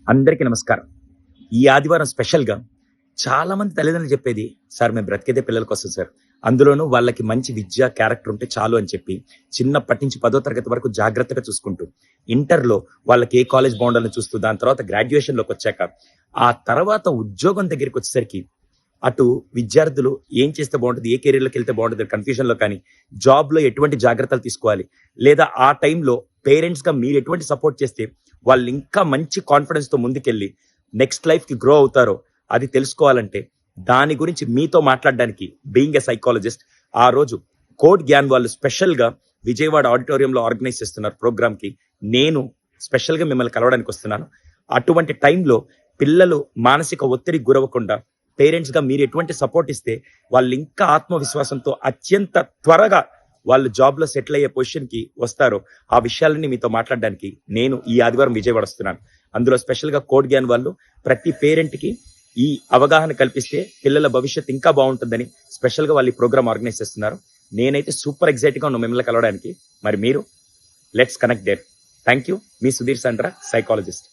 అందరికీ నమస్కారం. ఈ ఆదివారం స్పెషల్‌గా చాలా మంది తల్లిదండ్రులు చెప్పేది, "సార్ మేము బ్రతికేదే పిల్లల కోసం సార్. అందులోనూ వాళ్ళకి మంచి విద్య, క్యారెక్టర్ ఉంటే చాలు" అని చెప్పి చిన్నప్పటి నుంచి 10వ తరగతి వరకు జాగ్రత్తగా చూసుకుంటూ, ఇంటర్‌లో వాళ్ళకి ఏ కాలేజ్ బాగుండాలని చూస్తూ, దాని తర్వాత గ్రాడ్యుయేషన్‌లోకొచ్చాక, ఆ తర్వాత ఉద్యోగం దగ్గరికొచ్చేసరికి అటు విద్యార్థులు ఏం చేస్తే బాగుంటది, ఏ కెరియర్‌లోకెళ్తే బాగుంటది కన్‌ఫ్యూజన్‌లో కానీ, జాబ్‌లో ఎటువంటి జాగ్రత్తలు తీసుకోవాలి, లేదా ఆ టైంలో పేరెంట్స్‌గా మీరు ఎటువంటి సపోర్ట్ చేస్తే వాళ్ళు ఇంకా మంచి కాన్ఫిడెన్స్‌తో ముందుకెళ్ళి నెక్స్ట్ లైఫ్‌కి గ్రో అవుతారో అది తెలుసుకోవాలంటే, దాని గురించి మీతో మాట్లాడడానికి బీయింగ్ ఎ సైకాలజిస్ట్ ఆ రోజు కోడ్ జ్ఞాన్ వాళ్ళు స్పెషల్‌గా విజయవాడ ఆడిటోరియంలో ఆర్గనైజ్ చేస్తున్నారు ప్రోగ్రామ్‌కి. నేను స్పెషల్‌గా మిమ్మల్ని కలవడానికి వస్తున్నాను. అటువంటి టైంలో పిల్లలు మానసిక ఒత్తిడికి గురవ్వకుండా పేరెంట్స్‌గా మీరు ఎటువంటి సపోర్ట్ ఇస్తే వాళ్ళు ఇంకా ఆత్మవిశ్వాసంతో అత్యంత త్వరగా వాళ్ళు జాబ్‌లో సెటిల్ అయ్యే పొజిషన్‌కి వస్తారో, ఆ విషయాలన్నీ మీతో మాట్లాడడానికి నేను ఈ ఆదివారం విజయవాడ వస్తున్నాను. అందులో స్పెషల్‌గా కోడ్ జ్ఞాన్ వాళ్ళు ప్రతి పేరెంట్‌కి ఈ అవగాహన కల్పిస్తే పిల్లల భవిష్యత్తు ఇంకా బాగుంటుందని స్పెషల్‌గా వాళ్ళు ఈ ప్రోగ్రామ్ ఆర్గనైజ్ చేస్తున్నారు. నేనైతే సూపర్ ఎక్సైట్‌గా ఉన్నాను మిమ్మల్ని కలవడానికి. మరి మీరు? Let's connect there. Thank you. మీ సుధీర్ సండ్ర, సైకాలజిస్ట్.